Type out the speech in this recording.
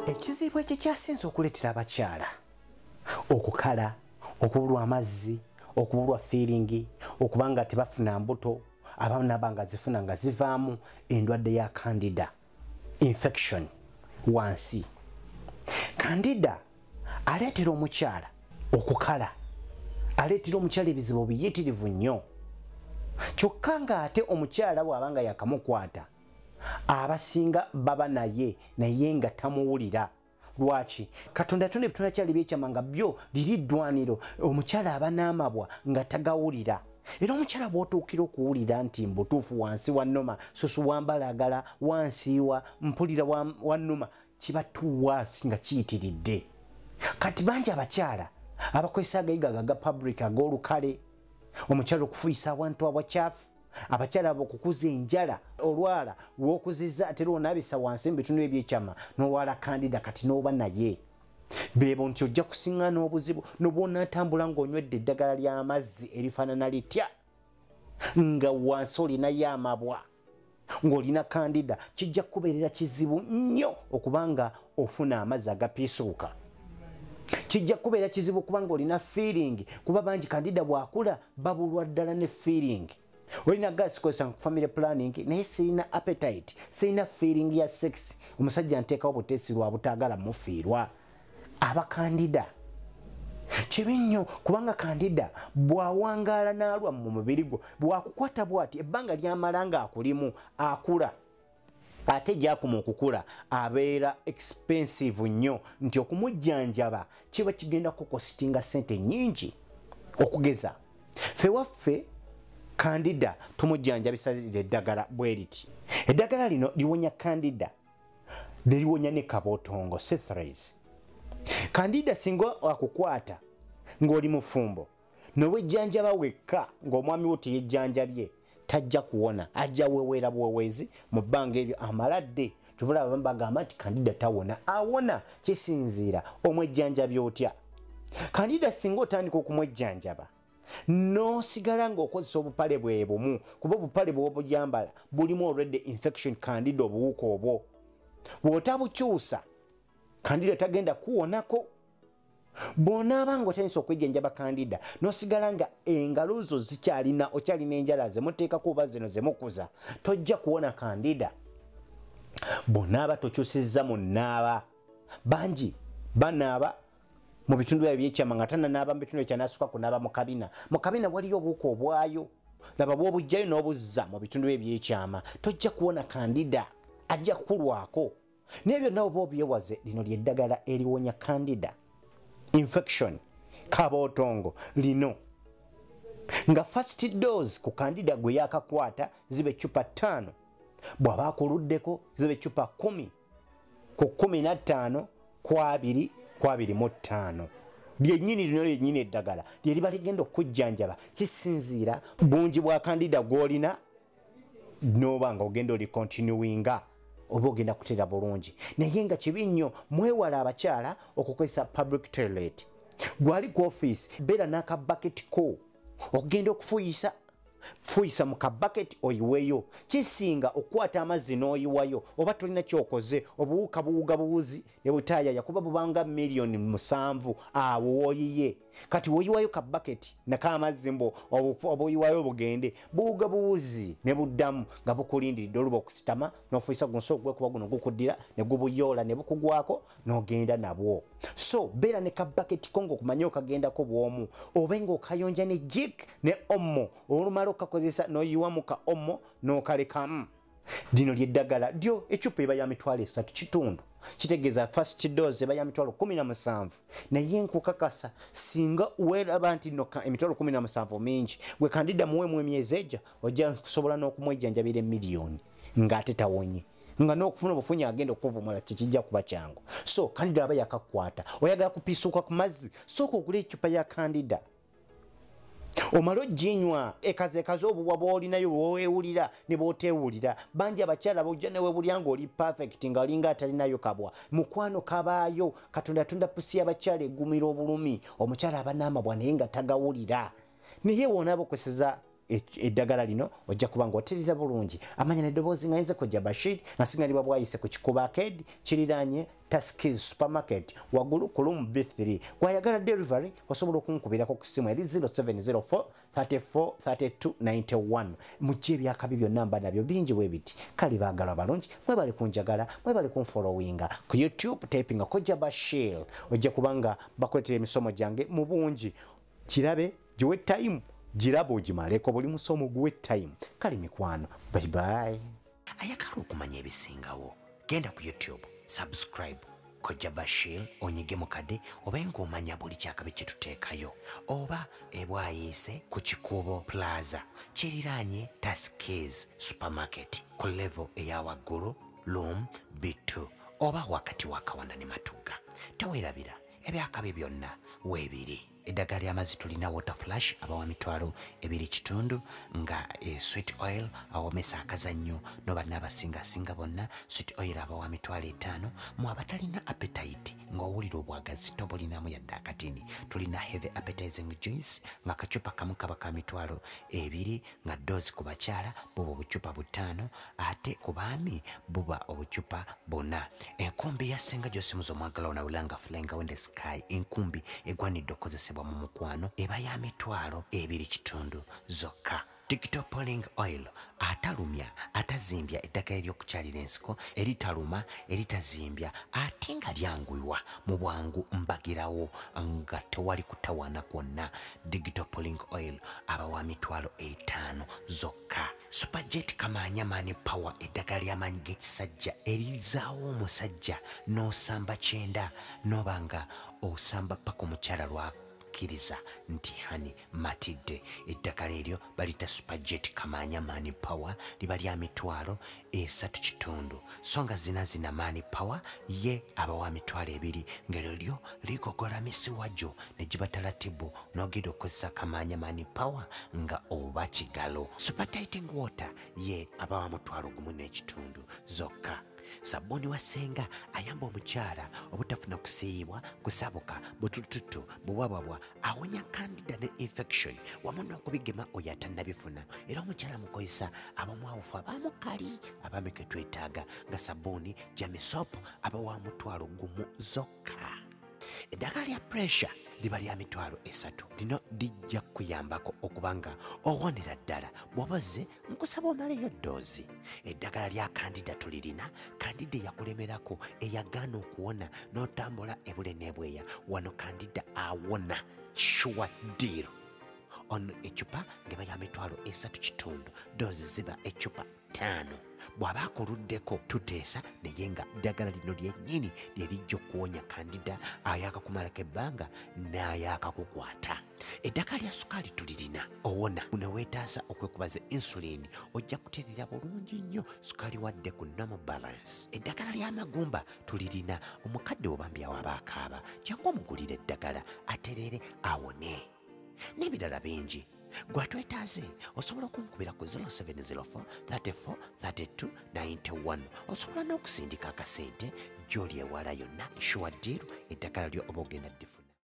Ekizibu ekikyasinze okuleetera abakyala okukala, okubulwa amazzi, okubulwa feeling, okubanga tebafuna mbuto, abaana banga zifuna nga zivaamu endwadde ya candida infection wansi. Candida aleetera omukyala okukala, aleetera omukyala ebizibu biyitirivu nnyo. Kyokka nga ate omukyala bw'abanga yakamukwata abasinga baba naye nga tamuwulira. Lwaki? Katonda yatonda ebitone kyali byekyama nga byo liri ddwaniro, omukyala aba n'amabwa nga tagawulira. Era omukyala bw'otuukira okuwulira nti mbutuufu wansi wannuma, susu wambalagala, wansiiwa, mpulira wannuma, kiba tuwaasi nga kiyitiridde. Kati bangi abakyala abakozesa agayiga ga public ag'olukale, omukyala okufuyisa abantu abakyafu, abakyala abokukuza enjala, olwala lw'okuziza ate lw'onabisa wansi mu bitundu ebyekyama n'olwala candida kati n'oba naye. Bebo nti ojja kusiŋŋaana obuzibu n'obwonaatambula ng'onywedde eddagala ly'amazzi erifaanana litya nga wansi olinayo amabwa ng'olina candida, kijja kubeerera kizibu nnyo okubanga ofuna amazzi agapiisuuka. Kijja kubeera kizibu kubanga olina feeling, kuba bangi candida bw'akula babulwa ddala ne feeling. Olina gas kosa family planning naye sirina appetite, sirina feeling ya sex, omusajja nteekawo buteesi lwa butaagala mufiirwa. Aba candida kibi nnyo kubanga candida bw'awangaala n'alwa mu mubiri gwo, bw'akukwata bw'ati ebbanga ly'amala ng'akulimu akula. Ate gy'akuma okukula abeera expensive nnyo, nti okumujjanjaba kiba kigenda kukostinga ssente nnyingi. Okugeza ffe waffe candida tumujjanjabisa eddagala bwe liti. Eddagala lino liwonya candida, liwonya ne kabootongo C3s. Candida singa akukwata ng'oli mufumbo n'owejjanjaba wekka ng'omwami wo teyejjanjabye, tajja kuwona, ajja wewera bwewezi mu bbanga eryo amaladde. Tuvula abamu bagamba nti candida tawona. Awona kisinziira omwejjanjabi otya. Candida singa otandika okumwejjanjaba n'osigala ng'okozesa obupale bwe bumu, kuba obupale bw'obujambala bulimu already infection candida obuwuka obwo. Bw'otabukyusa candida tagenda kuwonako. Bw'onaaba ng'otandise okwejjanjaba candida n'osigala nga engalo zo okyalina enjala zemuteekako oba zino zemukuza, tojja kuwona candida. Bw'onaaba tokyusizza mu nnaaba. Bangi banaaba mu bitundu ebyekyama nga tananaaba mu bitundu ekyanasuka kunaaba mu kabina. Mu kabina waliyo obuwuka obwayo, laba bw'obujjayo n'obuzza mu bitundu ebyekyama, tojja kuwona candida, ajja kukulwako. N'ebyo nawe oba obyewaze, lino ly'eddagala eriwonya candida infection kabootongo lino. Nga first dose ku candida gwe yakakwata zibe eccupa 5, bw'aba akuluddeko zibe eccupa 10 ku 15 ku 2.25. Lyennyini lino lyennyini eddagala lyeriba ligenda okujjanjaba, kisinziira bungi bwa candida gw'olina n'oba nga ogenda oli continuinga oba ogenda kuteera bulungi. Naye nga kibi nnyo mwewala abakyala okukozesa public toilet. Gwali ku office beera n'akabaketi ko ogenda okufuyisa, fuyisa mu kabaketi oyiweyo. Kisinga okukwata amazzi n'oyiwayo, oba tolina kyokoze obuwuka buwuga buwuzi ne butaayaya kuba bubanga miliyoni 7 awo woyiye. Kati woyiwayo kabaketi n'akamazzi mbo oba oyiwayo bugende buwuga buwuzi ne buddamu nga bukulindiridde oluba okusitama n'ofuyisa gunso ogwekuba guno gukuddira ne gubuyoola ne bukugwako n'ogenda nabwo. So beera ne kabaketi ko ng'okumanya okagendako bw'omu, oba ng'okayonja ne jik ne omo olumala okakozesa n'oyiwamu ka omo n'okalekamu. Lino ly'eddagala lyo eccupa eba ya mitwalo 3 kitundu, kitegeeza first dose eba ya mitwalo 17. Naye nkukakasa singa weeraba nti no emitwalo 17 mingi, gwe candida muwemu emyezi ejja ojja kusobola n'okumwejjanjabira emiliyoni ng'ate tawonye, nga n'okufuna obufunyi agenda okuvumula kikijja kuba kyangu. So candida aba yakakwata, oyagala kupiisuuka ku mazzi, sooka ogula eccupa ya candida omalo jinywa ekaze obuwa bw'olinayo bw'owewulira ne bw'oteewulira. Bangi abakyala bojja ne weewulira ng'oli perfect nga olinga atalinayo kabwa. Mukwano kabaayo, Katonda yatonda pusi y'abakyala egumira obulumi. Omukyala aba n'amabwa naye nga tagawulira. Naye w'onaaba okozesa eddagala lino ojja kuba ng'oterera bulungi. Amanya n'eddoboozi nga nze Kojja Bashir nga siŋŋanibwa bwayise ku Kikuba Arcade kiriraanye Tuskys Supermarket waggulu ku room B3. Gwayagala delivery osobola okunkubirako ku ssimu eri 0704 34 32 91. Mujje ebyakabi byonna mba nabyo bingi bwe biti. Kale baagalwa balungi mwebale kunjagala mwebale kunfollowinga ku YouTube typinga Kojja Bashir ojja kubanga bakuletera emisomo gyange mu bungi. Kirabe giwe time girabo ogimaleko buli musomo guwe time. Kale mikwano bye bye. Ayagala okumanya ebisingawo genda ku YouTube subscribe Kojja Bashir onyige mukade oba ng'omanya buli kyakabe kye tuteekayo oba ebwayise ku Kikubo Plaza kiriraanye Tuskys Supermarket ku level eya waggulu room B2 oba wakati wa Kawanda ne Matuga. Teweerabira ebyakabe byonna weebiri. Eddagala ly'amazzi tulina water flash abawa mitwalo 2.5 nga sweet oil awomesa akazannyo n'oba n'abasingasinga bonna sweet oil abawa mitwalo 5 mu abatalina appetite ng'owulira obwagazi tobulinamu yadde akatini. Tulina heavy appetizing juice nga kacupa kamu kaba ka mitwalo 2 nga doozi ku bakyala buba obucupa 5 ate ku baami buba obucupa 4. Enkumbi ya Ssenga Jose Muzo mwagala onawulanga Flying in the Sky enkumbi egwanidde okozesebwa mu mukwano eba ya mitwalo 2.5 zokka. Dictopoling oil atalumya atazimbya eddagala ery'okukyalira ensiko eritaluma eritazimbya ate nga lyanguwa mu bwangu mbagirawo nga tewali kutawaana kwonna. Dictopoling oil abawa mitwalo 5 zokka. Superjet Kamanya Mani Power eddagala ly'amaanyi g'ekisajja erizaawo omusajja n'osamba 9 n'obanga osamba paka omukyala lwakiriza nti hani matidde. Eddagala eryo balita Superjet Kamanya Mani Power liba lya mitwalo 3.5 so nga zina Mani Power ye abawa mitwalo 2 ng'eryo lyo ligogola misiwajo ne gibatalatibu n'ogenda okozesa Kamanya Mani Power nga oba kigalo. Super Tighting Water ye abawa mutwalo 1.5 zokka. Sabuni wa Ssenga ayamba omukyala obutafuna kusiibwa kusabuka butututu buwabwabwa awonya candida ne infection wamu n'okubigema oyo atannabifuna era omukyala mukozesa abamwawufu abamukali abami ke twetaaga nga sabuni jamisopu abawa mutwalo 1 zokka. Eddagala lya pressure liba lya mitwalo 3 lino lijja kuyambako okubanga owonera ddala bw'obaze nkusaba omaleyo doozi. Eddagala lya Candida tulirina. Candida yakulemerako eyagaana okuwona n'otambula ebule n'ebweya wano Candida awona sure deal. Ono ecupa ngeba ya mitwalo 3.5 doozi ziba ecupa 5. Bw'aba akuluddeko tuteesa naye nga ddagala lino lyennyini lye lijja okuwonya Candida ayaka kumalako ebbanga n'ayaka kukwata. Eddagala lya sukaali tulirina owona uneweetaasa okwekubaza insulin ojja kuteerera bulungi nnyo sukaali wadde ku normal balance. Eddagala ly'amagumba tulirina omukadde wobambyawo abaakaaba jangu omugulira eddagala atereere awone n'ebirala bingi. Gwatwetaaze osobola okunkubira ku 0704 34 32 91 osobola n'okusindika akasente gy'oli ewala yonna sure deal eddagala lyo oba ogenda ddifuna.